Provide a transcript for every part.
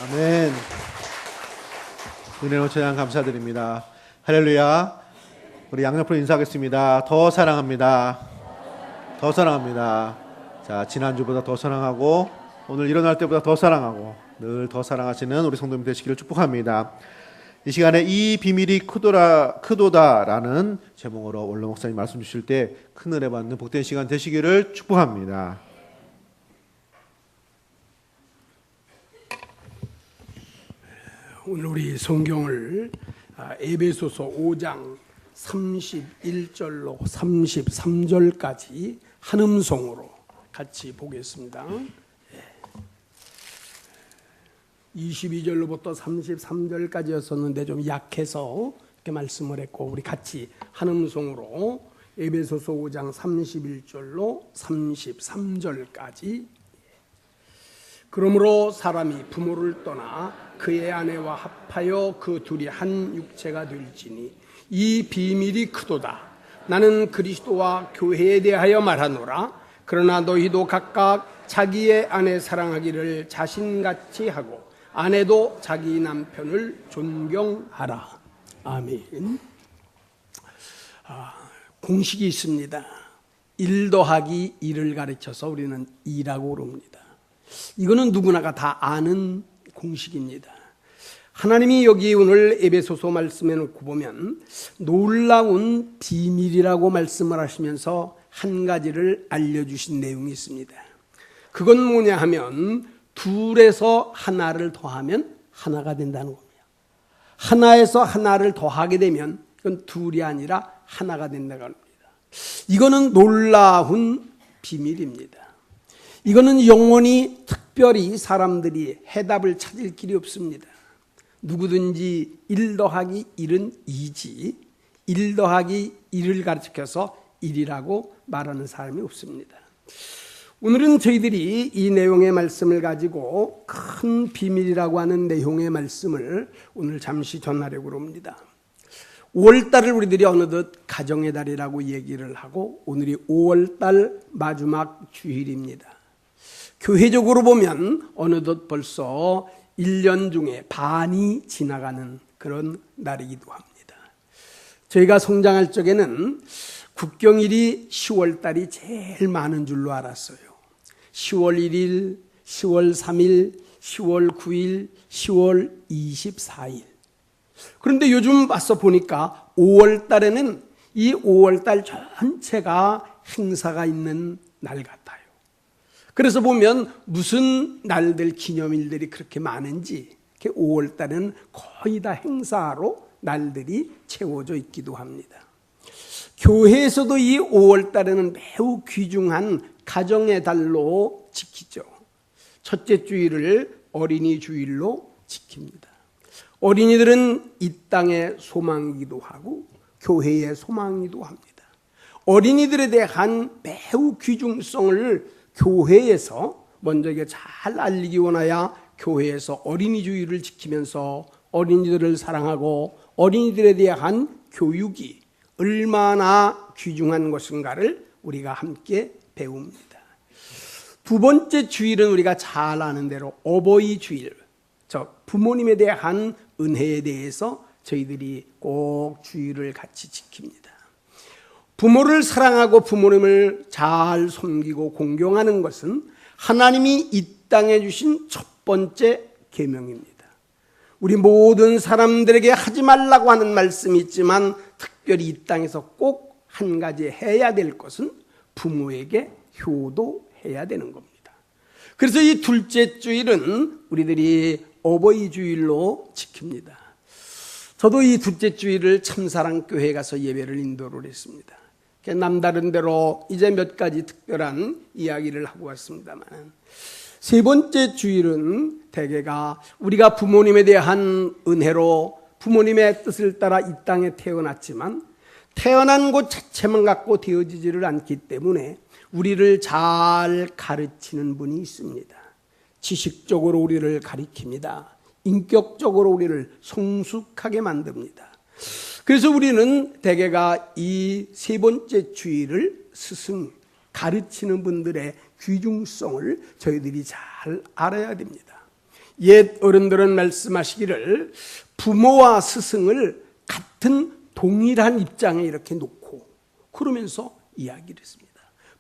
아멘. 은혜로 찬양 감사드립니다. 할렐루야. 우리 양옆으로 인사하겠습니다. 더 사랑합니다. 더 사랑합니다. 자, 지난주보다 더 사랑하고 오늘 일어날 때보다 더 사랑하고 늘 더 사랑하시는 우리 성도님 되시기를 축복합니다. 이 시간에 이 비밀이 크도다라는 제목으로 원로 목사님 말씀 주실 때 큰 은혜 받는 복된 시간 되시기를 축복합니다. 오늘 우리 성경을 에베소서 5장 31절로 33절까지 한 음성으로 같이 보겠습니다. 22절로부터 33절까지였었는데 좀 약해서 이렇게 말씀을 했고, 우리 같이 한 음성으로 에베소서 5장 31절로 33절까지. 그러므로 사람이 부모를 떠나 그의 아내와 합하여 그 둘이 한 육체가 될지니 이 비밀이 크도다. 나는 그리스도와 교회에 대하여 말하노라. 그러나 너희도 각각 자기의 아내 사랑하기를 자신같이 하고 아내도 자기 남편을 존경하라. 아멘. 공식이 있습니다. 1 더하기 1을 가르쳐서 우리는 2라고 그럽니다. 이거는 누구나가 다 아는 공식입니다. 하나님이 여기 오늘 에베소서 말씀해 놓고 보면 놀라운 비밀이라고 말씀을 하시면서 한 가지를 알려주신 내용이 있습니다. 그건 뭐냐 하면 둘에서 하나를 더하면 하나가 된다는 겁니다. 하나에서 하나를 더하게 되면 그건 둘이 아니라 하나가 된다고 합니다. 이거는 놀라운 비밀입니다. 이거는 영원히 특별히 사람들이 해답을 찾을 길이 없습니다. 누구든지 1 더하기 1은 2지 1 더하기 1을 가르쳐서 1이라고 말하는 사람이 없습니다. 오늘은 저희들이 이 내용의 말씀을 가지고 큰 비밀이라고 하는 내용의 말씀을 오늘 잠시 전하려고 합니다. 5월달을 우리들이 어느덧 가정의 달이라고 얘기를 하고 오늘이 5월달 마지막 주일입니다. 교회적으로 보면 어느덧 벌써 1년 중에 반이 지나가는 그런 날이기도 합니다. 저희가 성장할 적에는 국경일이 10월달이 제일 많은 줄로 알았어요. 10월 1일, 10월 3일, 10월 9일, 10월 24일. 그런데 요즘 와서 보니까 5월달에는 이 5월달 전체가 행사가 있는 날 같아요. 그래서 보면 무슨 날들, 기념일들이 그렇게 많은지 5월달에는 거의 다 행사로 날들이 채워져 있기도 합니다. 교회에서도 이 5월달에는 매우 귀중한 가정의 달로 지키죠. 첫째 주일을 어린이 주일로 지킵니다. 어린이들은 이 땅의 소망이기도 하고 교회의 소망이기도 합니다. 어린이들에 대한 매우 귀중성을 교회에서 먼저 이게 잘 알리기 원하여 교회에서 어린이 주일을 지키면서 어린이들을 사랑하고 어린이들에 대한 교육이 얼마나 귀중한 것인가를 우리가 함께 배웁니다. 두 번째 주일은 우리가 잘 아는 대로 어버이 주일, 부모님에 대한 은혜에 대해서 저희들이 꼭 주일을 같이 지킵니다. 부모를 사랑하고 부모님을 잘 섬기고 공경하는 것은 하나님이 이 땅에 주신 첫 번째 계명입니다. 우리 모든 사람들에게 하지 말라고 하는 말씀이 있지만 특별히 이 땅에서 꼭 한 가지 해야 될 것은 부모에게 효도해야 되는 겁니다. 그래서 이 둘째 주일은 우리들이 어버이 주일로 지킵니다. 저도 이 둘째 주일을 참사랑교회에 가서 예배를 인도를 했습니다. 남다른 대로 이제 몇 가지 특별한 이야기를 하고 왔습니다만, 세 번째 주일은 대개가 우리가 부모님에 대한 은혜로 부모님의 뜻을 따라 이 땅에 태어났지만 태어난 곳 자체만 갖고 되어지지를 않기 때문에 우리를 잘 가르치는 분이 있습니다. 지식적으로 우리를 가르칩니다. 인격적으로 우리를 성숙하게 만듭니다. 그래서 우리는 대개가 이 세 번째 주일을 스승, 가르치는 분들의 귀중성을 저희들이 잘 알아야 됩니다. 옛 어른들은 말씀하시기를 부모와 스승을 같은 동일한 입장에 이렇게 놓고 그러면서 이야기를 했습니다.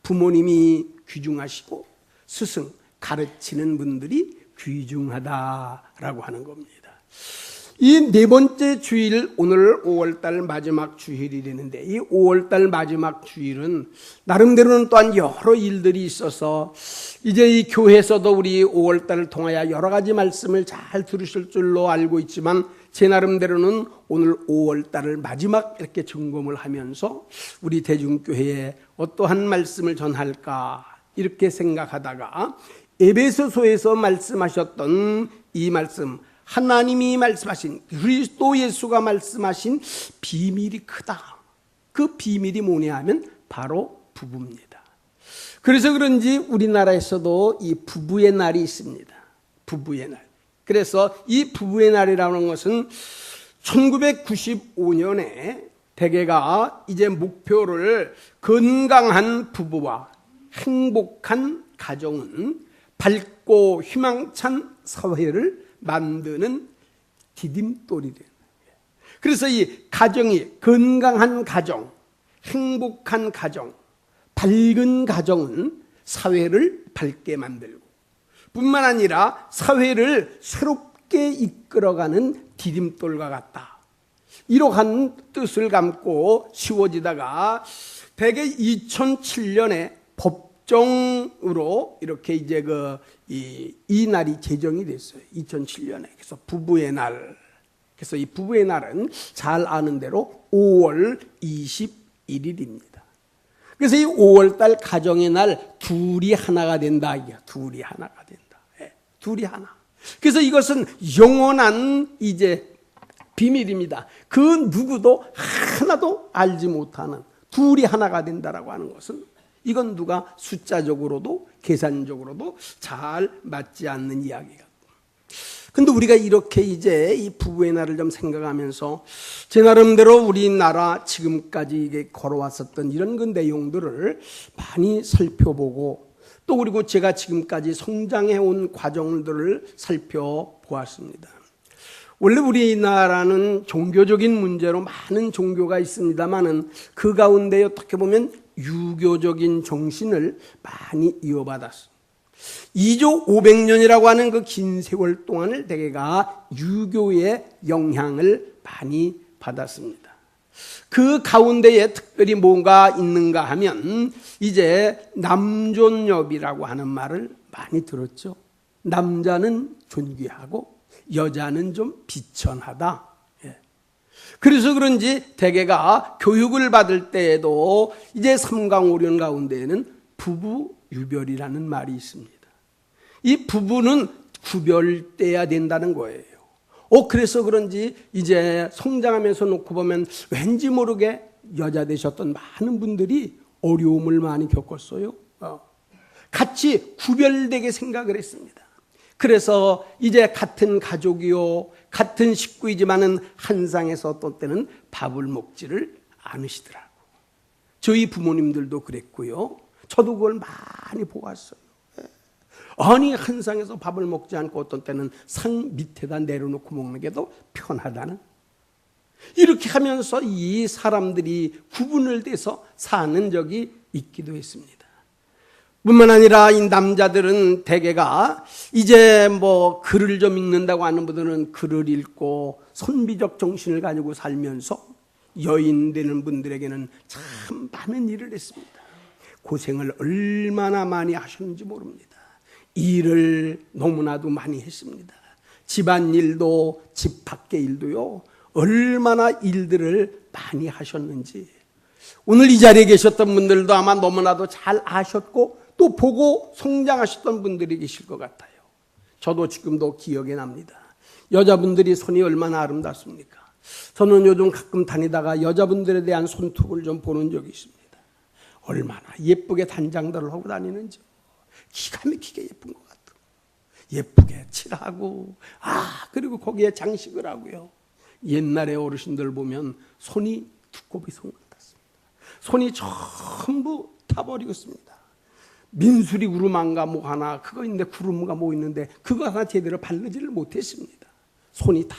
부모님이 귀중하시고 스승, 가르치는 분들이 귀중하다라고 하는 겁니다. 이 네 번째 주일, 오늘 5월달 마지막 주일이 되는데, 이 5월달 마지막 주일은 나름대로는 또한 여러 일들이 있어서 이제 이 교회에서도 우리 5월달을 통하여 여러 가지 말씀을 잘 들으실 줄로 알고 있지만, 제 나름대로는 오늘 5월달을 마지막 이렇게 점검을 하면서 우리 대중교회에 어떠한 말씀을 전할까 이렇게 생각하다가 에베소서에서 말씀하셨던 이 말씀, 하나님이 말씀하신, 그리스도 예수가 말씀하신 비밀이 크다. 그 비밀이 뭐냐 하면 바로 부부입니다. 그래서 그런지 우리나라에서도 이 부부의 날이 있습니다. 부부의 날. 그래서 이 부부의 날이라는 것은 1995년에 대개가 이제 목표를 건강한 부부와 행복한 가정은 밝고 희망찬 사회를 만드는 디딤돌이 돼요. 그래서 이 가정이 건강한 가정, 행복한 가정, 밝은 가정은 사회를 밝게 만들고 뿐만 아니라 사회를 새롭게 이끌어가는 디딤돌과 같다. 이러한 뜻을 담고 씌워지다가 대개 2007년에 법정으로 이렇게 이제 이 날이 제정이 됐어요. 2007년에. 그래서 부부의 날. 그래서 이 부부의 날은 잘 아는 대로 5월 21일입니다. 그래서 이 5월달 가정의 날 둘이 하나가 된다. 둘이 하나가 된다. 둘이 하나. 그래서 이것은 영원한 이제 비밀입니다. 그 누구도 하나도 알지 못하는 둘이 하나가 된다라고 하는 것은 이건 누가 숫자적으로도 계산적으로도 잘 맞지 않는 이야기가. 근데 우리가 이렇게 이제 이 부부의 날을 좀 생각하면서 제 나름대로 우리나라 지금까지 이게 걸어왔었던 이런 그 내용들을 많이 살펴보고 또 그리고 제가 지금까지 성장해온 과정들을 살펴보았습니다. 원래 우리나라는 종교적인 문제로 많은 종교가 있습니다만은 그 가운데 어떻게 보면 유교적인 정신을 많이 이어받았습니다. 2조 500년이라고 하는 그 긴 세월 동안을 대개가 유교의 영향을 많이 받았습니다. 그 가운데에 특별히 뭔가 있는가 하면 이제 남존여비라고 하는 말을 많이 들었죠. 남자는 존귀하고 여자는 좀 비천하다. 그래서 그런지 대개가 교육을 받을 때에도 이제 삼강오륜 가운데에는 부부유별이라는 말이 있습니다. 이 부부는 구별돼야 된다는 거예요. 그래서 그런지 이제 성장하면서 놓고 보면 왠지 모르게 여자 되셨던 많은 분들이 어려움을 많이 겪었어요. 같이 구별되게 생각을 했습니다. 그래서 이제 같은 가족이요, 같은 식구이지만은 한 상에서 어떤 때는 밥을 먹지를 않으시더라고. 저희 부모님들도 그랬고요. 저도 그걸 많이 보았어요. 아니 한 상에서 밥을 먹지 않고 어떤 때는 상 밑에다 내려놓고 먹는 게 더 편하다는. 이렇게 하면서 이 사람들이 구분을 돼서 사는 적이 있기도 했습니다. 뿐만 아니라 이 남자들은 대개가 이제 뭐 글을 좀 읽는다고 하는 분들은 글을 읽고 선비적 정신을 가지고 살면서 여인 되는 분들에게는 참 많은 일을 했습니다. 고생을 얼마나 많이 하셨는지 모릅니다. 일을 너무나도 많이 했습니다. 집안일도 집 밖의 일도요. 얼마나 일들을 많이 하셨는지 오늘 이 자리에 계셨던 분들도 아마 너무나도 잘 아셨고 또 보고 성장하셨던 분들이 계실 것 같아요. 저도 지금도 기억이 납니다. 여자분들이 손이 얼마나 아름답습니까? 저는 요즘 가끔 다니다가 여자분들에 대한 손톱을 좀 보는 적이 있습니다. 얼마나 예쁘게 단장들을 하고 다니는지 기가 막히게 예쁜 것 같아요. 예쁘게 칠하고 그리고 거기에 장식을 하고요. 옛날에 어르신들 보면 손이 두꺼비 손 같았습니다. 손이 전부 타버리고 있습니다. 민수리 구름한가 뭐 하나 그거 있는데 구름가 뭐 있는데 그거 하나 제대로 바르지를 못했습니다. 손이 다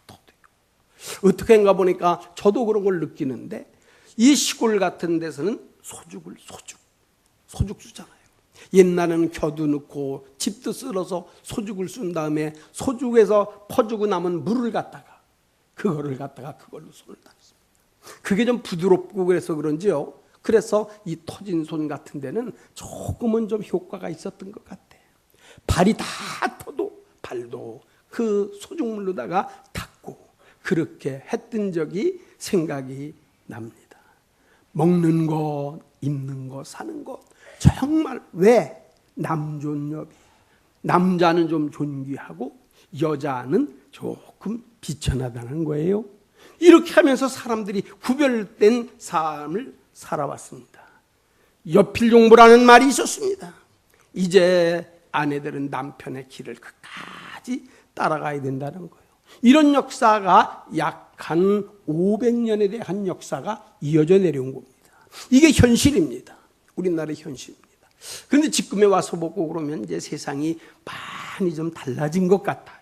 터져요. 어떻게 한가 보니까 저도 그런 걸 느끼는데 이 시골 같은 데서는 소죽 쓰잖아요. 옛날에는 겨도 넣고 집도 쓸어서 소죽을 쓴 다음에 소죽에서 퍼주고 남은 물을 갖다가 그걸로 손을 닦습니다. 그게 좀 부드럽고 그래서 그런지요. 그래서 이 터진 손 같은 데는 조금은 좀 효과가 있었던 것 같아요. 발이 다 터도 발도 그 소죽물로다가 닦고 그렇게 했던 적이 생각이 납니다. 먹는 것, 입는 것, 사는 것 정말 왜 남존여비 남자는 좀 존귀하고 여자는 조금 비천하다는 거예요. 이렇게 하면서 사람들이 구별된 삶을 살아왔습니다. 여필용부라는 말이 있었습니다. 이제 아내들은 남편의 길을 끝까지 따라가야 된다는 거예요. 이런 역사가 약 한 500년에 대한 역사가 이어져 내려온 겁니다. 이게 현실입니다. 우리나라의 현실입니다. 그런데 지금에 와서 보고 그러면 이제 세상이 많이 좀 달라진 것 같아요.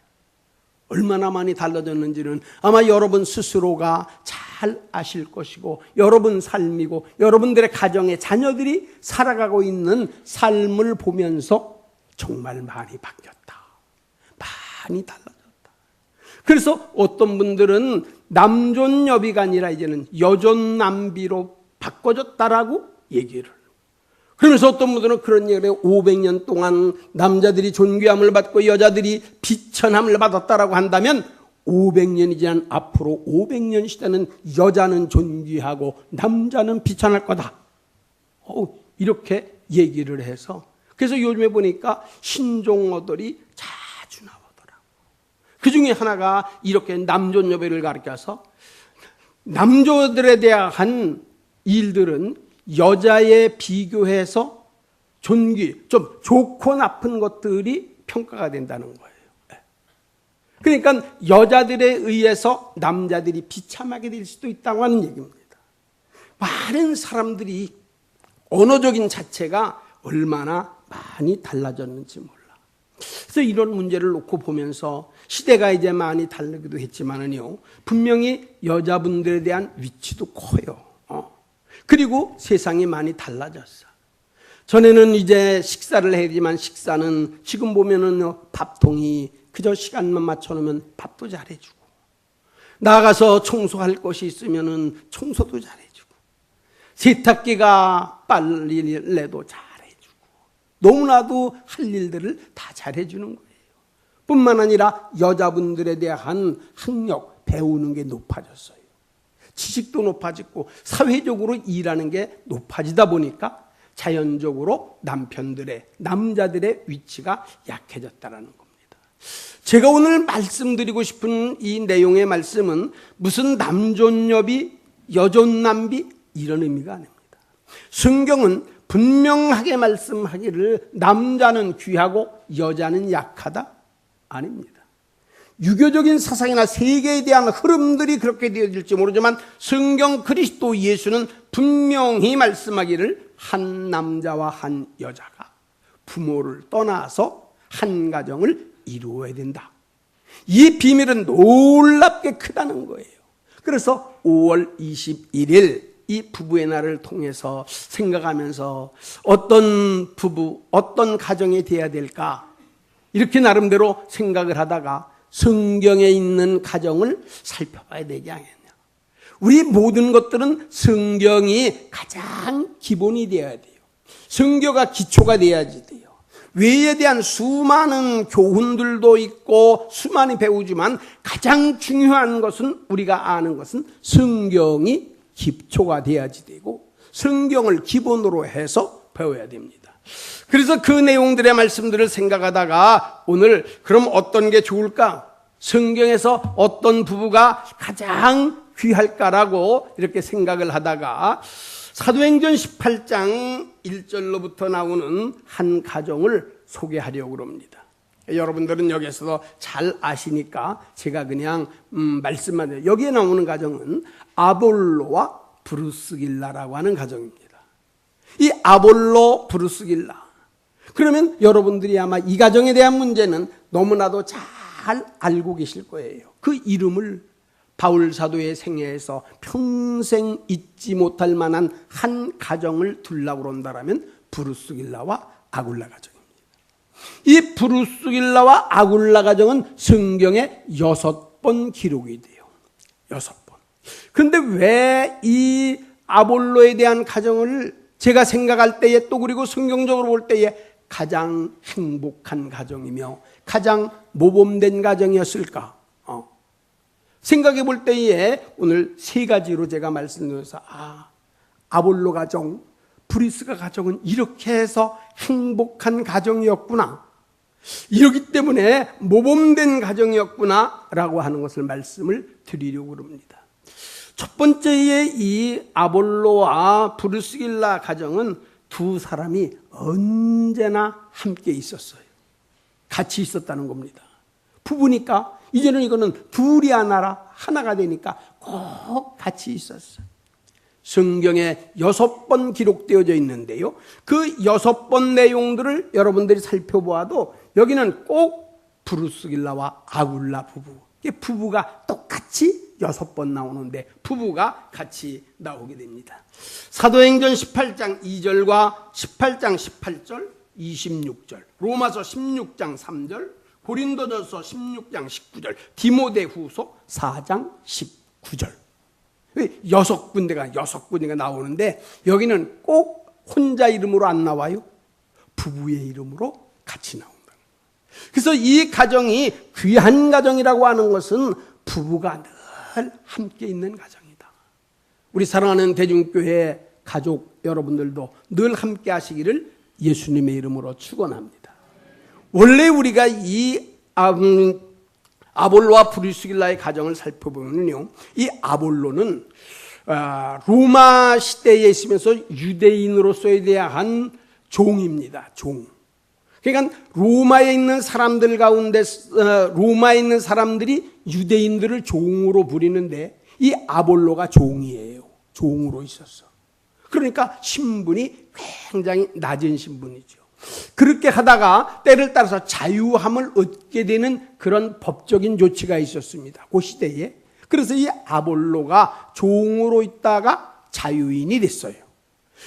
얼마나 많이 달라졌는지는 아마 여러분 스스로가 잘 아실 것이고 여러분 삶이고 여러분들의 가정의 자녀들이 살아가고 있는 삶을 보면서 정말 많이 바뀌었다. 많이 달라졌다. 그래서 어떤 분들은 남존여비가 아니라 이제는 여존남비로 바꿔졌다라고 얘기를. 그러면서 어떤 분들은 그런 얘기를 해요. 500년 동안 남자들이 존귀함을 받고 여자들이 비천함을 받았다라고 한다면 500년이 지난 앞으로 500년 시대는 여자는 존귀하고 남자는 비천할 거다. 이렇게 얘기를 해서 그래서 요즘에 보니까 신종어들이 자주 나오더라고요. 그 중에 하나가 이렇게 남존여비를 가르쳐서 남조들에 대한 일들은 여자에 비교해서 존귀, 좀 좋고 나쁜 것들이 평가가 된다는 거예요. 그러니까 여자들에 의해서 남자들이 비참하게 될 수도 있다고 하는 얘기입니다. 많은 사람들이 언어적인 자체가 얼마나 많이 달라졌는지 몰라. 그래서 이런 문제를 놓고 보면서 시대가 이제 많이 다르기도 했지만은요, 분명히 여자분들에 대한 위치도 커요. 그리고 세상이 많이 달라졌어. 전에는 이제 식사를 해야 되지만 식사는 지금 보면은 밥통이 그저 시간만 맞춰놓으면 밥도 잘해주고, 나가서 청소할 것이 있으면은 청소도 잘해주고, 세탁기가 빨래도 잘해주고, 너무나도 할 일들을 다 잘해주는 거예요. 뿐만 아니라 여자분들에 대한 학력, 배우는 게 높아졌어요. 지식도 높아지고 사회적으로 일하는 게 높아지다 보니까 자연적으로 남자들의 위치가 약해졌다는 겁니다. 제가 오늘 말씀드리고 싶은 이 내용의 말씀은 무슨 남존여비, 여존남비 이런 의미가 아닙니다. 성경은 분명하게 말씀하기를 남자는 귀하고 여자는 약하다? 아닙니다. 유교적인 사상이나 세계에 대한 흐름들이 그렇게 되어질지 모르지만 성경 그리스도 예수는 분명히 말씀하기를 한 남자와 한 여자가 부모를 떠나서 한 가정을 이루어야 된다. 이 비밀은 놀랍게 크다는 거예요. 그래서 5월 21일 이 부부의 날을 통해서 생각하면서 어떤 부부, 어떤 가정이 돼야 될까 이렇게 나름대로 생각을 하다가 성경에 있는 가정을 살펴봐야 되지 않겠냐. 우리 모든 것들은 성경이 가장 기본이 되어야 돼요. 성경가 기초가 돼야지 돼요. 외에 대한 수많은 교훈들도 있고 수많이 배우지만 가장 중요한 것은 우리가 아는 것은 성경이 기초가 돼야지 되고 성경을 기본으로 해서 배워야 됩니다. 그래서 그 내용들의 말씀들을 생각하다가 오늘 그럼 어떤 게 좋을까? 성경에서 어떤 부부가 가장 귀할까라고 이렇게 생각을 하다가 사도행전 18장 1절로부터 나오는 한 가정을 소개하려고 합니다. 여러분들은 여기에서 잘 아시니까 제가 그냥 말씀만 해요. 여기에 나오는 가정은 아볼로와 브루스길라라고 하는 가정입니다. 이 아볼로, 브루스길라 그러면 여러분들이 아마 이 가정에 대한 문제는 너무나도 잘 알고 계실 거예요. 그 이름을 바울 사도의 생애에서 평생 잊지 못할 만한 한 가정을 둘라고 그런다라면 브루스길라와 아굴라 가정입니다. 이 브루스길라와 아굴라 가정은 성경에 6번 기록이 돼요. 6번. 그런데 왜 이 아볼로에 대한 가정을 제가 생각할 때에 또 그리고 성경적으로 볼 때에 가장 행복한 가정이며 가장 모범된 가정이었을까? 생각해 볼 때에 오늘 3가지로 제가 말씀드려서 아볼로 가정, 브리스가 가정은 이렇게 해서 행복한 가정이었구나. 이러기 때문에 모범된 가정이었구나 라고 하는 것을 말씀을 드리려고 합니다. 첫 번째의 이 아볼로와 브루스길라 가정은 두 사람이 언제나 함께 있었어요. 같이 있었다는 겁니다. 부부니까 이제는 이거는 둘이 하나가 되니까 꼭 같이 있었어요. 성경에 6번 기록되어져 있는데요. 그 6번 내용들을 여러분들이 살펴보아도 여기는 꼭 브루스길라와 아굴라 부부가 똑같이 6번 나오는데 부부가 같이 나오게 됩니다. 사도행전 18장 2절과 18장 18절, 26절, 로마서 16장 3절, 고린도전서 16장 19절, 디모데후서 4장 19절. 6군데가 나오는데 여기는 꼭 혼자 이름으로 안 나와요. 부부의 이름으로 같이 나온다. 그래서 이 가정이 귀한 가정이라고 하는 것은 부부가 늘 함께 있는 가정이다. 우리 사랑하는 대중교회 가족 여러분들도 늘 함께 하시기를 예수님의 이름으로 축원합니다. 원래 우리가 이 아볼로와 브루스길라의 가정을 살펴보면요, 이 아볼로는 로마 시대에 있으면서 유대인으로서에 대한 종입니다. 종. 그러니까 로마에 있는 사람들 가운데 로마에 있는 사람들이 유대인들을 종으로 부리는데 이 아볼로가 종이에요. 종으로 있었어. 그러니까 신분이 굉장히 낮은 신분이죠. 그렇게 하다가 때를 따라서 자유함을 얻게 되는 그런 법적인 조치가 있었습니다. 그 시대에. 그래서 이 아볼로가 종으로 있다가 자유인이 됐어요.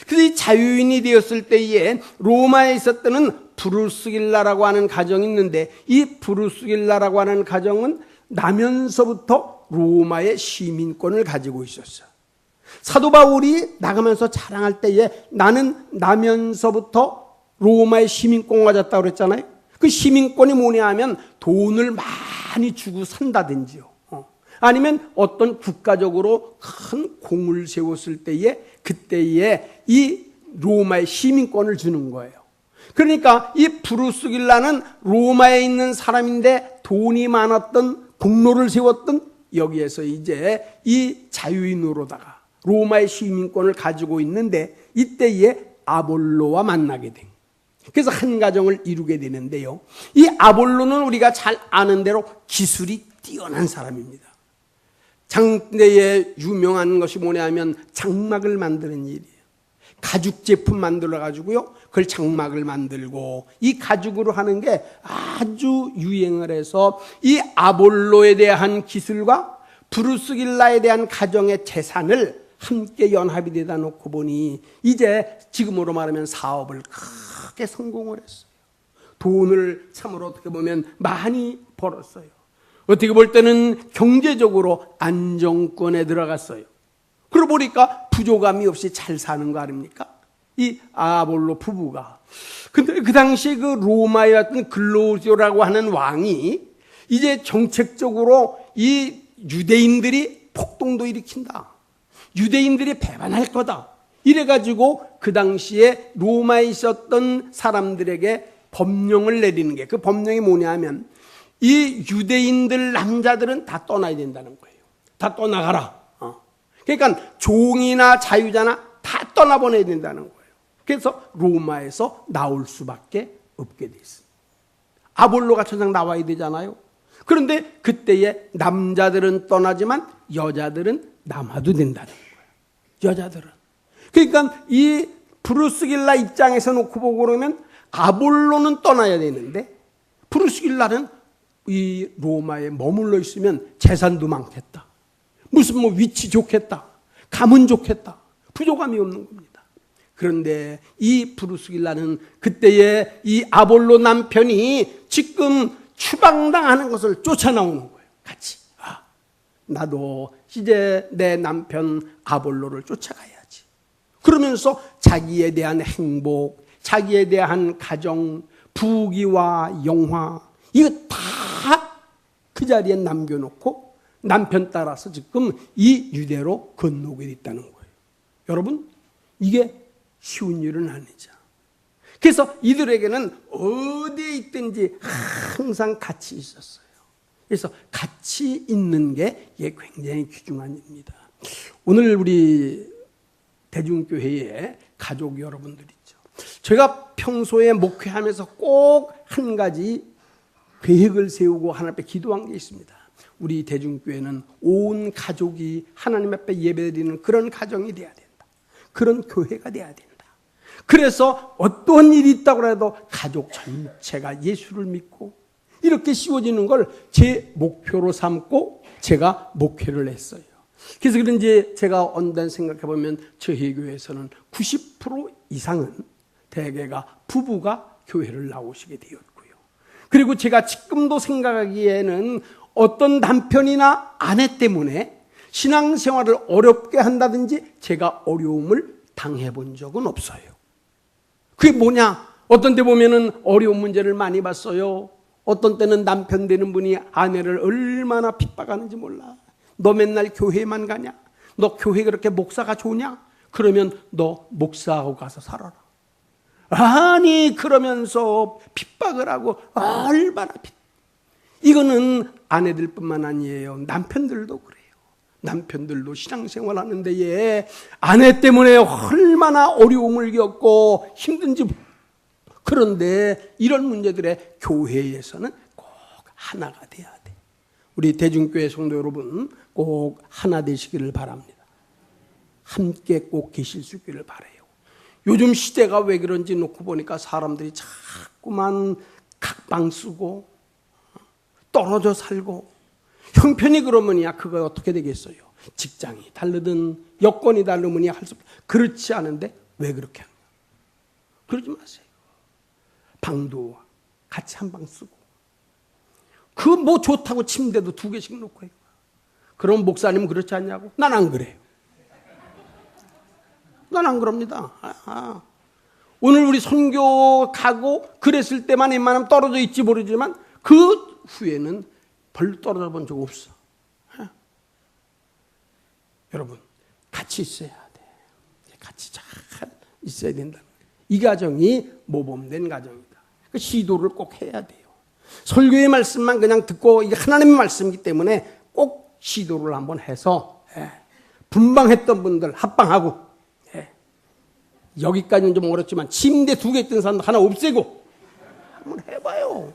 그래서 이 자유인이 되었을 때에 로마에 있었던 브루스길라라고 하는 가정이 있는데 이 브루스길라라고 하는 가정은 나면서부터 로마의 시민권을 가지고 있었어요. 사도 바울이 나가면서 자랑할 때에 나는 나면서부터 로마의 시민권 가졌다고 그랬잖아요. 그 시민권이 뭐냐 하면 돈을 많이 주고 산다든지요. 아니면 어떤 국가적으로 큰 공을 세웠을 때에 그때에 이 로마의 시민권을 주는 거예요. 그러니까 이 브루스길라는 로마에 있는 사람인데 돈이 많았던 공로를 세웠던 여기에서 이제 이 자유인으로다가 로마의 시민권을 가지고 있는데 이때에 아볼로와 만나게 된. 그래서 한 가정을 이루게 되는데요. 이 아볼로는 우리가 잘 아는 대로 기술이 뛰어난 사람입니다. 장대에 유명한 것이 뭐냐면 장막을 만드는 일이에요. 가죽 제품 만들어 가지고요. 그걸 장막을 만들고 이 가죽으로 하는 게 아주 유행을 해서 이 아볼로에 대한 기술과 브루스길라에 대한 가정의 재산을 함께 연합이 되다 놓고 보니 이제 지금으로 말하면 사업을 크게 성공을 했어요. 돈을 참으로 어떻게 보면 많이 벌었어요. 어떻게 볼 때는 경제적으로 안정권에 들어갔어요. 그러고 보니까 부족함이 없이 잘 사는 거 아닙니까? 이 아볼로 부부가. 근데 그 당시에 그 로마에 왔던 글로우디오라고 하는 왕이 이제 정책적으로 이 유대인들이 폭동도 일으킨다. 유대인들이 배반할 거다. 이래가지고 그 당시에 로마에 있었던 사람들에게 법령을 내리는 게 그 법령이 뭐냐 하면 이 유대인들 남자들은 다 떠나야 된다는 거예요. 다 떠나가라. 그러니까 종이나 자유자나 다 떠나보내야 된다는 거예요. 그래서 로마에서 나올 수밖에 없게 돼 있습니다. 아볼로가 천상 나와야 되잖아요. 그런데 그때에 남자들은 떠나지만 여자들은 남아도 된다는 거예요. 여자들은. 그러니까 이 브루스길라 입장에서 놓고 보고 그러면 아볼로는 떠나야 되는데 브루스길라는 이 로마에 머물러 있으면 재산도 많겠다. 무슨 뭐 위치 좋겠다. 가문 좋겠다. 부족함이 없는 겁니다. 그런데 이 브루스길라는 그때의 이 아볼로 남편이 지금 추방당하는 것을 쫓아나오는 거예요. 같이. 나도 이제 내 남편 아볼로를 쫓아가야지. 그러면서 자기에 대한 행복, 자기에 대한 가정, 부귀와 영화 이거 다 그 자리에 남겨놓고 남편 따라서 지금 이 유대로 건너게 됐다는 거예요. 여러분, 이게 쉬운 일은 아니죠. 그래서 이들에게는 어디에 있든지 항상 같이 있었어요. 그래서 같이 있는 게 이게 굉장히 귀중한 일입니다. 오늘 우리 대중교회에 가족 여러분들 있죠. 제가 평소에 목회하면서 꼭 한 가지 계획을 세우고 하나님 앞에 기도한 게 있습니다. 우리 대중교회는 온 가족이 하나님 앞에 예배드리는 그런 가정이 돼야 된다. 그런 교회가 돼야 된다. 그래서 어떤 일이 있다고 해도 가족 전체가 예수를 믿고 이렇게 씌워지는 걸 제 목표로 삼고 제가 목회를 했어요. 그래서 그런지 제가 언단 생각해 보면 저희 교회에서는 90% 이상은 대개가 부부가 교회를 나오시게 되었고요. 그리고 제가 지금도 생각하기에는 어떤 남편이나 아내 때문에 신앙생활을 어렵게 한다든지 제가 어려움을 당해본 적은 없어요. 그게 뭐냐? 어떤 때 보면은 어려운 문제를 많이 봤어요. 어떤 때는 남편 되는 분이 아내를 얼마나 핍박하는지 몰라. 너 맨날 교회만 가냐? 너 교회 그렇게 목사가 좋냐? 그러면 너 목사하고 가서 살아라. 아니 그러면서 핍박을 하고 얼마나 이거는 아내들뿐만 아니에요. 남편들도 그래요. 남편들도 신앙생활 하는 데에 아내 때문에 얼마나 어려움을 겪고 힘든지. 그런데 이런 문제들에 교회에서는 꼭 하나가 돼야 돼. 우리 대중교회 성도 여러분 꼭 하나 되시기를 바랍니다. 함께 꼭 계실 수 있기를 바라요. 요즘 시대가 왜 그런지 놓고 보니까 사람들이 자꾸만 각방 쓰고 떨어져 살고 형편이 그러면야 그거 어떻게 되겠어요? 직장이 다르든 여건이 다르면야 할 수 없어. 그렇지 않은데 왜 그렇게 하냐? 그러지 마세요. 방도 같이 한 방 쓰고 그 뭐 좋다고 침대도 2개씩 놓고 해요. 그럼 목사님은 그렇지 않냐고? 난 안 그래요. 난 안 그럽니다. 오늘 우리 선교 가고 그랬을 때만 웬만하면 떨어져 있지 모르지만 그 후에는 별로 떨어져 본 적 없어. 여러분 같이 있어야 돼. 같이 잘 있어야 된다. 이 가정이 모범된 가정이다. 그 시도를 꼭 해야 돼요. 설교의 말씀만 그냥 듣고 이게 하나님의 말씀이기 때문에 꼭 시도를 한번 해서 분방했던 분들 합방하고 여기까지는 좀 어렵지만 침대 2개 있던 사람도 하나 없애고 한번 해봐요.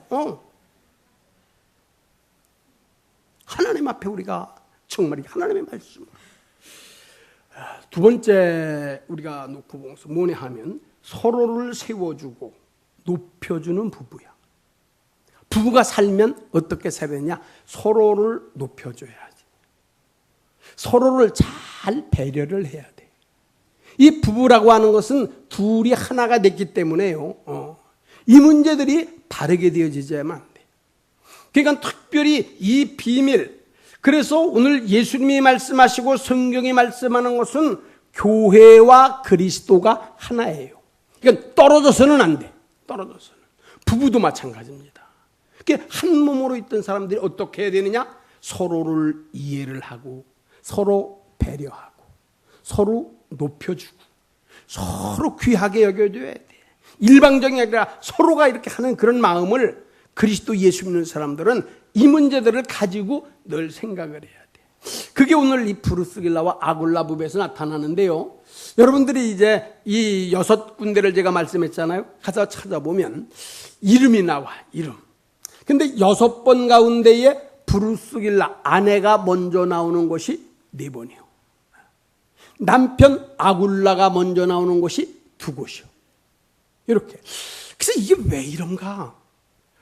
하나님 앞에 우리가 정말 하나님의 말씀. 두 번째 우리가 놓고 보면서 뭐냐 하면 서로를 세워주고 높여주는 부부야. 부부가 살면 어떻게 살느냐? 서로를 높여줘야지. 서로를 잘 배려를 해야 돼. 이 부부라고 하는 것은 둘이 하나가 됐기 때문에요. 이 문제들이 바르게 되어지자면 안 돼. 그러니까 특별히 이 비밀. 그래서 오늘 예수님이 말씀하시고 성경이 말씀하는 것은 교회와 그리스도가 하나예요. 그러니까 떨어져서는 안 돼. 떨어져서는. 부부도 마찬가지입니다. 그러니까 한 몸으로 있던 사람들이 어떻게 해야 되느냐? 서로를 이해를 하고 서로 배려하고 서로 높여주고 서로 귀하게 여겨줘야 돼. 일방적인 게 아니라 서로가 이렇게 하는 그런 마음을 그리스도 예수 믿는 사람들은 이 문제들을 가지고 늘 생각을 해야 돼. 그게 오늘 이 브루스길라와 아굴라 부부에서 나타나는데요. 여러분들이 이제 이 6군데를 제가 말씀했잖아요. 가서 찾아보면 이름이 나와. 이름. 근데 6번 가운데에 브루스길라 아내가 먼저 나오는 것이 4번이요. 남편 아굴라가 먼저 나오는 곳이 2곳이요. 이렇게. 그래서 이게 왜 이런가?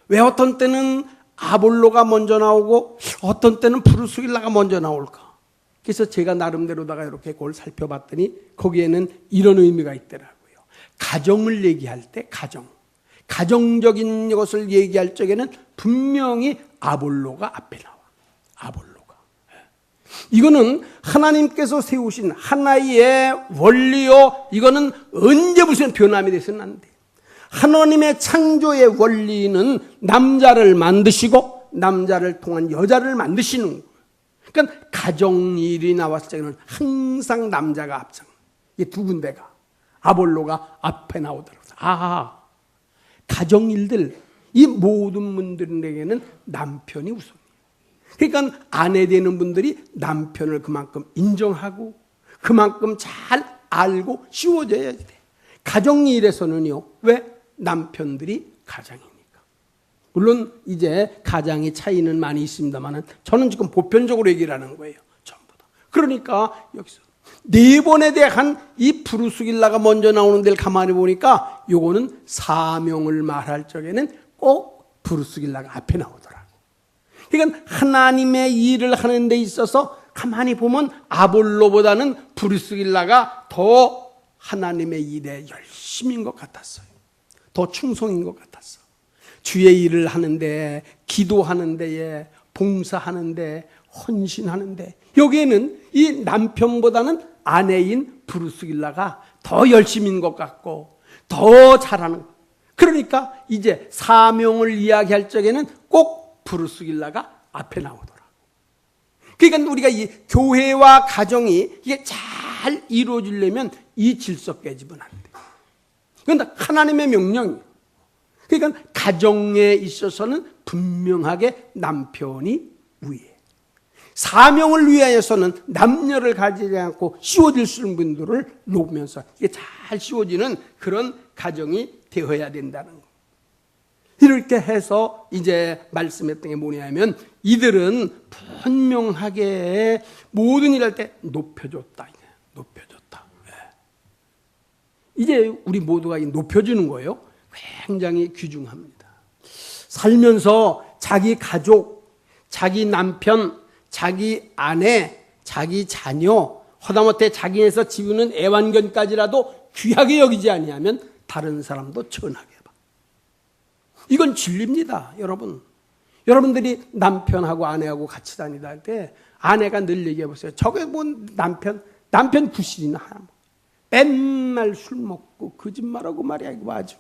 왜 어떤 때는 아볼로가 먼저 나오고 어떤 때는 프루스길라가 먼저 나올까? 그래서 제가 나름대로다가 이렇게 그걸 살펴봤더니 거기에는 이런 의미가 있더라고요. 가정을 얘기할 때 가정적인 것을 얘기할 적에는 분명히 아볼로가 앞에 나와. 아볼로가. 이거는 하나님께서 세우신 하나의 원리요. 이거는 언제 무슨 변함이 돼서는 안 돼. 하나님의 창조의 원리는 남자를 만드시고 남자를 통한 여자를 만드시는 거예요. 그러니까 가정일이 나왔을 때는 항상 남자가 앞장. 이 두 군데가 아볼로가 앞에 나오더라고요. 가정일들 이 모든 분들에게는 남편이 우선이에요. 그러니까 아내 되는 분들이 남편을 그만큼 인정하고 그만큼 잘 알고 씌워줘야 돼. 가정일에서는요. 왜? 남편들이 가장이니까. 물론 이제 가장의 차이는 많이 있습니다만 저는 지금 보편적으로 얘기를 하는 거예요. 전부 다. 그러니까 여기서 네 번에 대한 이 프루스길라가 먼저 나오는 데를 가만히 보니까 요거는 사명을 말할 적에는 꼭 프루스길라가 앞에 나오더라고. 그러니까 하나님의 일을 하는 데 있어서 가만히 보면 아볼로보다는 프루스길라가 더 하나님의 일에 열심인 것 같았어요. 더 충성인 것 같았어. 주의 일을 하는데, 기도하는 데에, 봉사하는 데, 헌신하는 데, 여기에는 이 남편보다는 아내인 브루스길라가 더 열심인 것 같고 더 잘하는 것. 그러니까 이제 사명을 이야기할 적에는 꼭 브루스길라가 앞에 나오더라. 그러니까 우리가 이 교회와 가정이 이게 잘 이루어지려면 이 질서 깨지면 안 돼. 그건 하나님의 명령이에요. 그러니까 가정에 있어서는 분명하게 남편이 위에. 사명을 위하여서는 남녀를 가지지 않고 씌워질 수 있는 분들을 놓으면서 이게 잘 씌워지는 그런 가정이 되어야 된다는 거. 이렇게 해서 이제 말씀했던 게 뭐냐면 이들은 분명하게 모든 일 할 때 높여줬다. 높여줬다. 이제 우리 모두가 높여주는 거예요. 굉장히 귀중합니다. 살면서 자기 가족, 자기 남편, 자기 아내, 자기 자녀, 하다못해 자기에서 지우는 애완견까지라도 귀하게 여기지 아니하면 다른 사람도 천하게 봐. 이건 진리입니다, 여러분. 여러분들이 남편하고 아내하고 같이 다니다 할 때 아내가 늘 얘기해 보세요. 저게 뭐 남편 구실이나 하나. 맨날 술 먹고 거짓말하고 말이야. 이거 아주.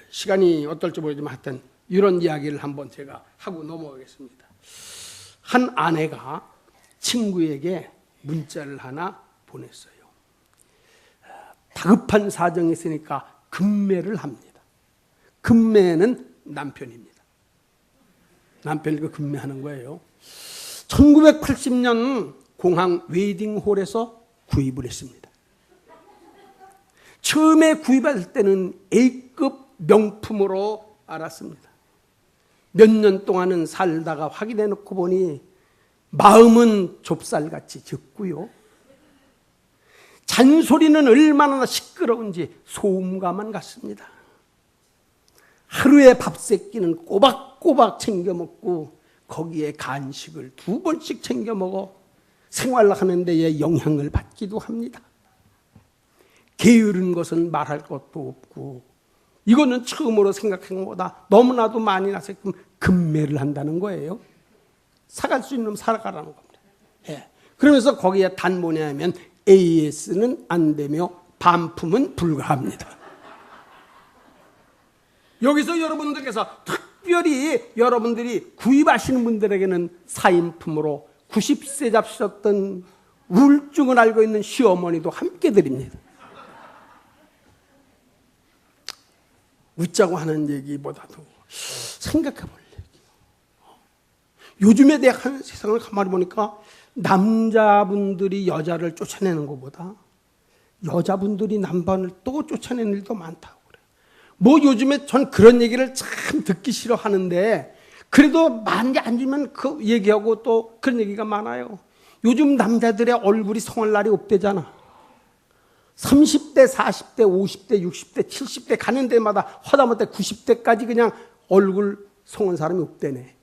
시간이 어떨지 모르지만 하여튼 이런 이야기를 한번 제가 하고 넘어가겠습니다. 한 아내가 친구에게 문자를 하나 보냈어요. 다급한 사정이 있으니까 금매를 합니다. 금매는 남편입니다. 남편이 그 금매하는 거예요. 1980년 공항 웨딩홀에서 구입을 했습니다. 처음에 구입할 때는 A급 명품으로 알았습니다. 몇 년 동안은 살다가 확인해 놓고 보니 마음은 좁쌀같이 적고요. 잔소리는 얼마나 시끄러운지 소음과만 같습니다. 하루에 밥 세끼는 꼬박꼬박 챙겨 먹고 거기에 간식을 2번씩 챙겨 먹어 생활하는 데에 영향을 받기도 합니다. 게으른 것은 말할 것도 없고 이거는 처음으로 생각한 것보다 너무나도 많이 나서 금매를 한다는 거예요. 사갈 수 있는 놈 살아가라는 겁니다. 예. 그러면서 거기에 단 뭐냐면 AS는 안 되며 반품은 불가합니다. 여기서 여러분들께서 특별히 여러분들이 구입하시는 분들에게는 사인품으로 90세 잡수셨던 우울증을 알고 있는 시어머니도 함께 드립니다. 웃자고 하는 얘기보다도 생각해 볼 얘기. 요즘에 대한 세상을 가만히 보니까 남자분들이 여자를 쫓아내는 것보다 여자분들이 남편을 또 쫓아내는 일도 많다고 그래요. 뭐 요즘에 전 그런 얘기를 참 듣기 싫어하는데 그래도 많이 앉으면 그 얘기하고 또 그런 얘기가 많아요. 요즘 남자들의 얼굴이 성할 날이 없대잖아. 30대, 40대, 50대, 60대, 70대 가는 데마다 하다못해 90대까지 그냥 얼굴 성한 사람이 없대네.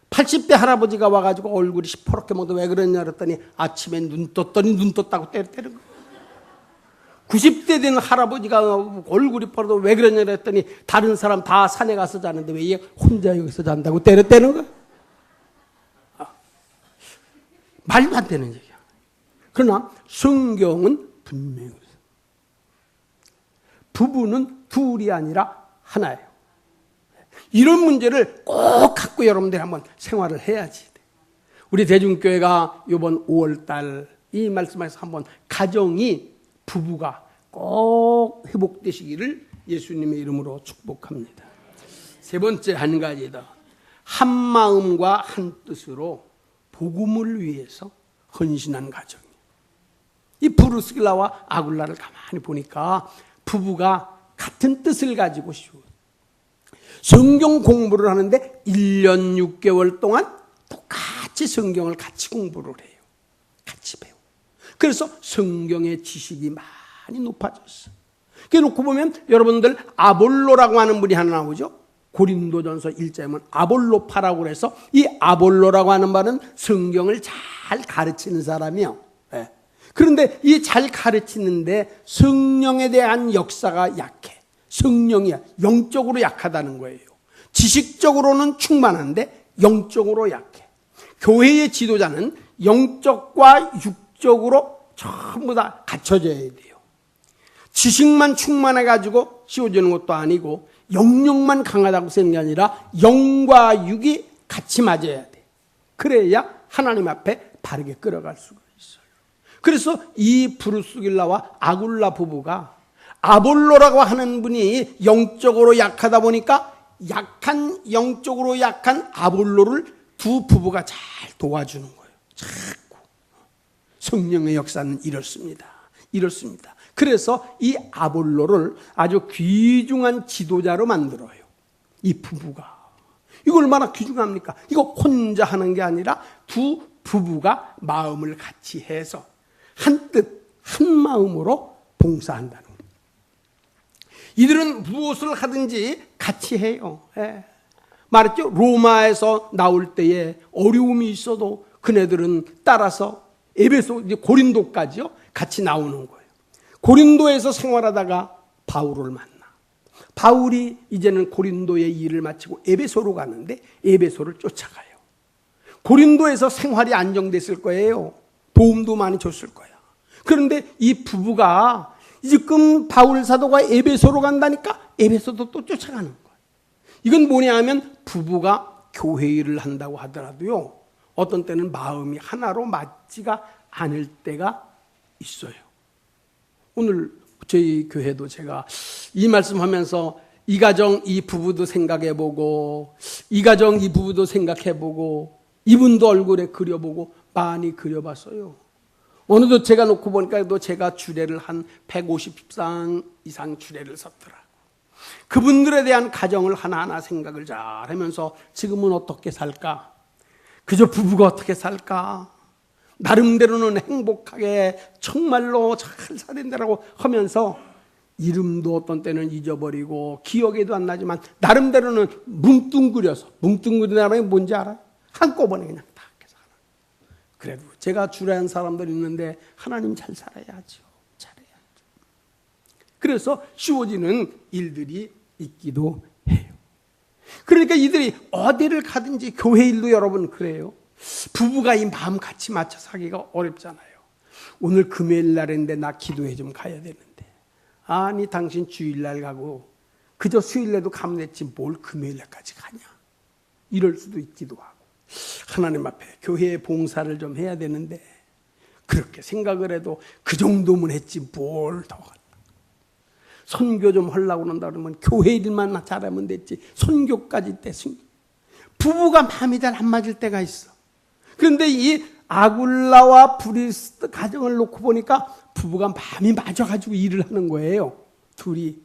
80대 할아버지가 와가지고 얼굴이 시퍼렇게 먹도 왜 그러냐 그랬더니 아침에 눈 떴더니 눈 떴다고 때리는 거예요. 90대 된 할아버지가 얼굴이 뻐도 왜 그러냐 그랬더니 다른 사람 다 산에 가서 자는데 왜 얘 혼자 여기서 잔다고 때렸다는 거야. 말도 안 되는 얘기야. 그러나 성경은 분명히 부부는 둘이 아니라 하나예요. 이런 문제를 꼭 갖고 여러분들이 한번 생활을 해야지. 우리 대중교회가 이번 5월달 이 말씀에서 한번 가정이 부부가 꼭 회복되시기를 예수님의 이름으로 축복합니다. 세 번째 한 가지 더. 한 마음과 한 뜻으로 복음을 위해서 헌신한 가정이에요. 이 브루스길라와 아굴라를 가만히 보니까 부부가 같은 뜻을 가지고 성경 공부를 하는데 1년 6개월 동안 똑같이 성경을 같이 공부를 해요. 같이 배워. 그래서 성경의 지식이 많이 높아졌어요. 그렇게 놓고 보면 여러분들 아볼로라고 하는 분이 하나 나오죠. 고린도전서 1장에 보면 아볼로파라고 그래서 이 아볼로라고 하는 말은 성경을 잘 가르치는 사람이요. 네. 그런데 이 잘 가르치는데 성령에 대한 역사가 약해. 성령이 영적으로 약하다는 거예요. 지식적으로는 충만한데 영적으로 약해. 교회의 지도자는 영적과 육적으로 전부 다 갖춰져야 돼요. 지식만 충만해가지고 씌워지는 것도 아니고 영령만 강하다고 쓰는 게 아니라 영과 육이 같이 맞아야 돼. 그래야 하나님 앞에 바르게 끌어갈 수가 있어요. 그래서 이 브루스길라와 아굴라 부부가 아볼로라고 하는 분이 영적으로 약하다 보니까 영적으로 약한 아볼로를 두 부부가 잘 도와주는 거예요. 자꾸. 성령의 역사는 이렇습니다. 그래서 이 아볼로를 아주 귀중한 지도자로 만들어요. 이 부부가. 이거 얼마나 귀중합니까? 이거 혼자 하는 게 아니라 두 부부가 마음을 같이 해서 한 뜻, 한 마음으로 봉사한다는 거예요. 이들은 무엇을 하든지 같이 해요. 예. 말했죠? 로마에서 나올 때에 어려움이 있어도 그네들은 따라서 에베소, 이제 고린도까지요, 같이 나오는 거예요. 고린도에서 생활하다가 바울을 만나. 바울이 이제는 고린도의 일을 마치고 에베소로 가는데 에베소를 쫓아가요. 고린도에서 생활이 안정됐을 거예요. 도움도 많이 줬을 거야. 그런데 이 부부가 지금 바울 사도가 에베소로 간다니까 에베소도 또 쫓아가는 거예요. 이건 뭐냐 하면 부부가 교회 일을 한다고 하더라도요, 어떤 때는 마음이 하나로 맞지가 않을 때가 있어요. 오늘 저희 교회도 제가 이 말씀하면서 이 가정 이 부부도 생각해보고 이 가정 이 부부도 생각해보고 이분도 얼굴에 그려보고 많이 그려봤어요. 어느덧 제가 놓고 보니까 또 제가 주례를 한 150상 이상 주례를 섰더라고. 그분들에 대한 가정을 하나하나 생각을 잘 하면서 지금은 어떻게 살까? 그저 부부가 어떻게 살까? 나름대로는 행복하게 정말로 잘 살인다라고 하면서 이름도 어떤 때는 잊어버리고 기억에도 안 나지만 나름대로는 뭉뚱그리는 게 뭔지 알아요? 한꺼번에 그냥 다 해서 하나. 그래도 제가 주례한 사람들 있는데 하나님 잘 살아야죠. 잘해야죠. 그래서 쉬워지는 일들이 있기도 해요. 그러니까 이들이 어디를 가든지 교회 일도 여러분 그래요. 부부가 이 마음 같이 맞춰 사기가 어렵잖아요. 오늘 금요일 날인데 나 기도회 좀 가야 되는데. 아니 당신 주일날 가고 그저 수요일날도 가면 됐지 뭘 금요일날까지 가냐. 이럴 수도 있기도 하고. 하나님 앞에 교회에 봉사를 좀 해야 되는데 그렇게 생각을 해도 그 정도면 했지 뭘 더 할까. 선교 좀 하려고 그런다 그러면 교회 일만 잘하면 됐지 선교까지 때 부부가 마음이 잘 안 맞을 때가 있어. 그런데 이 아굴라와 브리스 가정을 놓고 보니까 부부가 마음이 맞아가지고 일을 하는 거예요. 둘이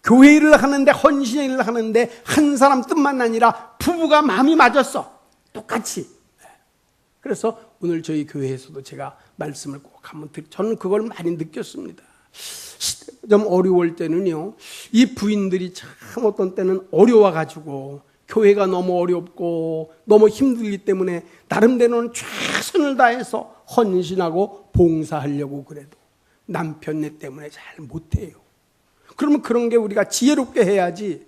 교회 일을 하는데 헌신 일을 하는데 한 사람 뜻만 아니라 부부가 마음이 맞았어. 똑같이. 그래서 오늘 저희 교회에서도 제가 말씀을 꼭 한번 저는 그걸 많이 느꼈습니다. 좀 어려울 때는요, 이 부인들이 참 어떤 때는 어려워가지고 교회가 너무 어렵고 너무 힘들기 때문에 나름대로는 최선을 다해서 헌신하고 봉사하려고 그래도 남편네 때문에 잘 못해요. 그러면 그런 게 우리가 지혜롭게 해야지,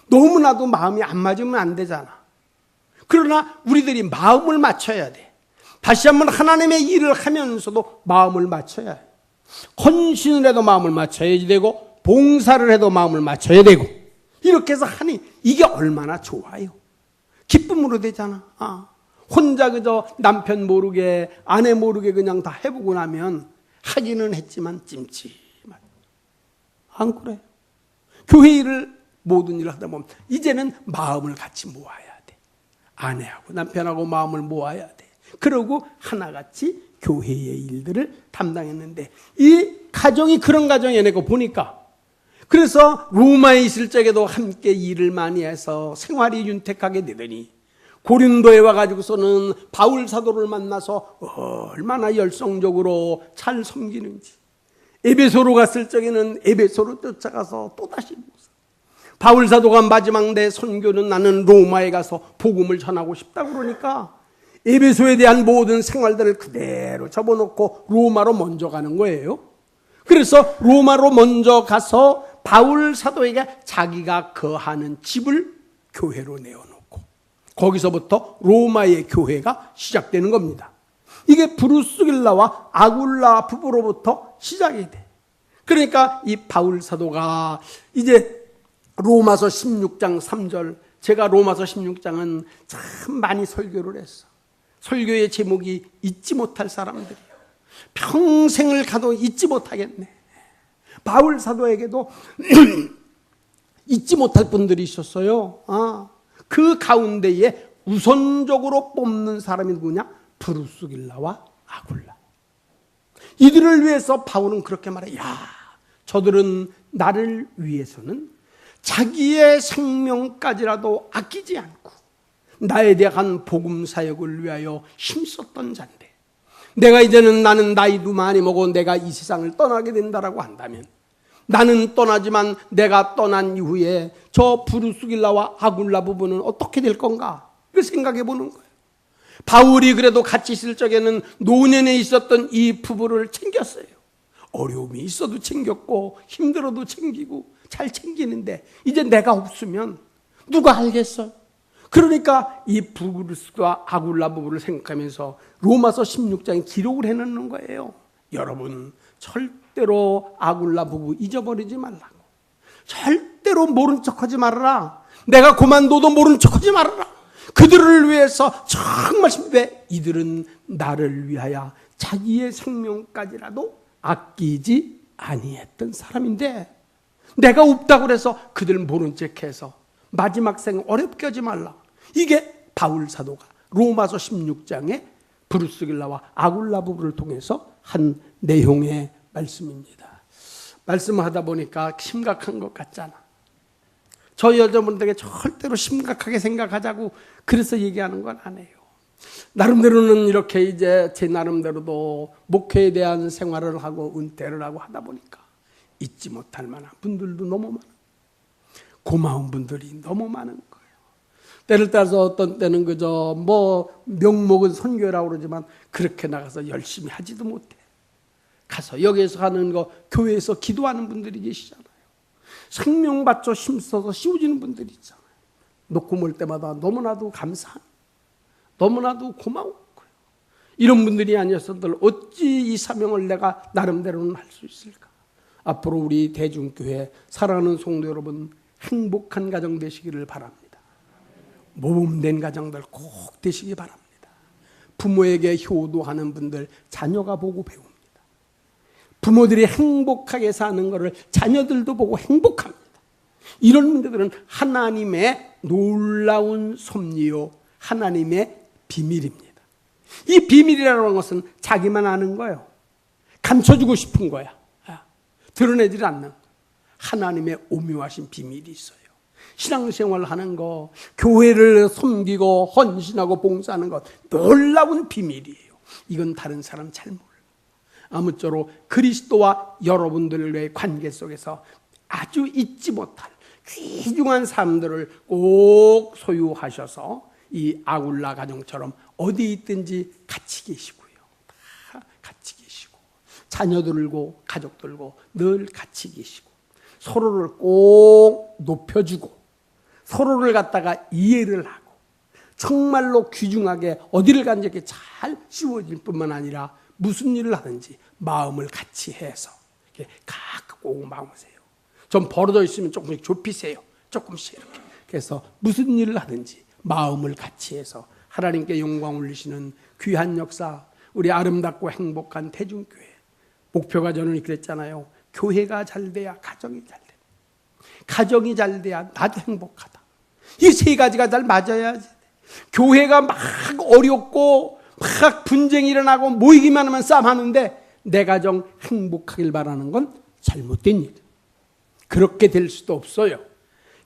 너무나도 마음이 안 맞으면 안 되잖아. 그러나 우리들이 마음을 맞춰야 돼. 다시 한번 하나님의 일을 하면서도 마음을 맞춰야 해. 헌신을 해도 마음을 맞춰야 되고 봉사를 해도 마음을 맞춰야 되고, 이렇게 해서 하니 이게 얼마나 좋아요. 기쁨으로 되잖아. 혼자 그저 남편 모르게 아내 모르게 그냥 다 해보고 나면 하기는 했지만 찜찜하다. 안 그래? 교회 일을 모든 일을 하다 보면 이제는 마음을 같이 모아야 돼. 아내하고 남편하고 마음을 모아야 돼. 그러고 하나같이 교회의 일들을 담당했는데, 이 가정이 그런 가정이야. 내가 보니까. 그래서 로마에 있을 적에도 함께 일을 많이 해서 생활이 윤택하게 되더니 고린도에 와가지고서는 바울 사도를 만나서 얼마나 열성적으로 잘 섬기는지, 에베소로 갔을 적에는 에베소로 쫓아가서 또다시 바울 사도가 마지막 내 선교는 나는 로마에 가서 복음을 전하고 싶다 그러니까 에베소에 대한 모든 생활들을 그대로 접어놓고 로마로 먼저 가는 거예요. 그래서 로마로 먼저 가서 바울 사도에게 자기가 거하는 집을 교회로 내어놓고 거기서부터 로마의 교회가 시작되는 겁니다. 이게 브루스길라와 아굴라 부부로부터 시작이 돼. 그러니까 이 바울 사도가 이제 로마서 16장 3절, 제가 로마서 16장은 참 많이 설교를 했어. 설교의 제목이 잊지 못할 사람들이에요. 평생을 가도 잊지 못하겠네. 바울 사도에게도 잊지 못할 분들이 있었어요. 그 가운데에 우선적으로 뽑는 사람이 누구냐? 브루스길라와 아굴라. 이들을 위해서 바울은 그렇게 말해. 야, 저들은 나를 위해서는 자기의 생명까지라도 아끼지 않고 나에 대한 복음 사역을 위하여 힘썼던 자인데, 내가 이제는 나는 나이도 많이 먹어 내가 이 세상을 떠나게 된다라고 한다면, 나는 떠나지만 내가 떠난 이후에 저 브루스길라와 아굴라 부부는 어떻게 될 건가? 이걸 생각해 보는 거예요. 바울이 그래도 같이 있을 적에는 노년에 있었던 이 부부를 챙겼어요. 어려움이 있어도 챙겼고 힘들어도 챙기고 잘 챙기는데, 이제 내가 없으면 누가 알겠어요? 그러니까 이 브루스와 아굴라 부부를 생각하면서 로마서 16장에 기록을 해놓는 거예요. 여러분, 절대로 아굴라 부부 잊어버리지 말라고. 절대로 모른 척하지 말아라. 내가 그만둬도 모른 척하지 말아라. 그들을 위해서 정말 왜 이들은 나를 위하여 자기의 생명까지라도 아끼지 아니했던 사람인데, 내가 없다고 그래서 그들 모른 척해서 마지막 생 어렵게 하지 말라. 이게 바울 사도가 로마서 16장에 브루스길라와 아굴라 부부를 통해서 한 내용의 말씀입니다. 말씀하다 보니까 심각한 것 같잖아. 저 여자분들에게 절대로 심각하게 생각하자고 그래서 얘기하는 건 아니에요. 나름대로는 이렇게 이제 제 나름대로도 목회에 대한 생활을 하고 은퇴를 하고 하다 보니까 잊지 못할 만한 분들도 너무 많아. 고마운 분들이 너무 많은 거예요. 때를 따라서 어떤 때는 그저 명목은 선교라고 그러지만 그렇게 나가서 열심히 하지도 못해. 가서 여기에서 하는 거 교회에서 기도하는 분들이 계시잖아요. 생명 바쳐 힘써서 씌워지는 분들이 있잖아요. 놓고 볼 때마다 너무나도 감사한, 너무나도 고마운 거예요. 이런 분들이 아니었어도 어찌 이 사명을 내가 나름대로는 할 수 있을까? 앞으로 우리 대중교회 사랑하는 성도 여러분, 행복한 가정 되시기를 바랍니다. 모범된 가정들 꼭 되시기 바랍니다. 부모에게 효도하는 분들 자녀가 보고 배웁니다. 부모들이 행복하게 사는 것을 자녀들도 보고 행복합니다. 이런 문제들은 하나님의 놀라운 섭리요, 하나님의 비밀입니다. 이 비밀이라는 것은 자기만 아는 거예요. 감춰주고 싶은 거야. 드러내질 않는 하나님의 오묘하신 비밀이 있어요. 신앙생활을 하는 거, 교회를 섬기고 헌신하고 봉사하는 것, 놀라운 비밀이에요. 이건 다른 사람 잘 몰라. 아무쪼록 그리스도와 여러분들의 관계 속에서 아주 잊지 못할 귀중한 삶들을 꼭 소유하셔서 이 아굴라 가정처럼 어디 있든지 같이 계시고요. 다 같이 계시고 자녀들고 가족들고 늘 같이 계시고 서로를 꼭 높여주고 서로를 갖다가 이해를 하고 정말로 귀중하게 어디를 간지 이렇게 잘 씌워질 뿐만 아니라 무슨 일을 하든지 마음을 같이 해서 이렇게 각각 꼭 마음으세요. 좀 벌어져 있으면 조금씩 좁히세요. 조금씩 이렇게. 그래서 무슨 일을 하든지 마음을 같이 해서 하나님께 영광 올리시는 귀한 역사, 우리 아름답고 행복한 대중교회. 목표가 저는 그랬잖아요. 교회가 잘 돼야 가정이 잘 돼. 가정이 잘 돼야 나도 행복하다. 이 세 가지가 잘 맞아야지. 교회가 막 어렵고 막 분쟁이 일어나고 모이기만 하면 싸움하는데 내 가정 행복하길 바라는 건 잘못된 일. 그렇게 될 수도 없어요.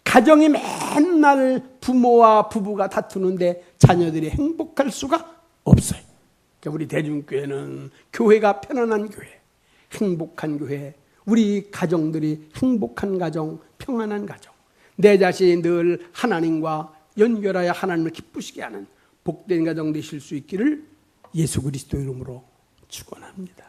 가정이 맨날 부모와 부부가 다투는데 자녀들이 행복할 수가 없어요. 그러니까 우리 대중교회는 교회가 편안한 교회, 행복한 교회, 우리 가정들이 행복한 가정, 평안한 가정, 내 자신이 늘 하나님과 연결하여 하나님을 기쁘시게 하는 복된 가정 되실 수 있기를 예수 그리스도 이름으로 축원합니다.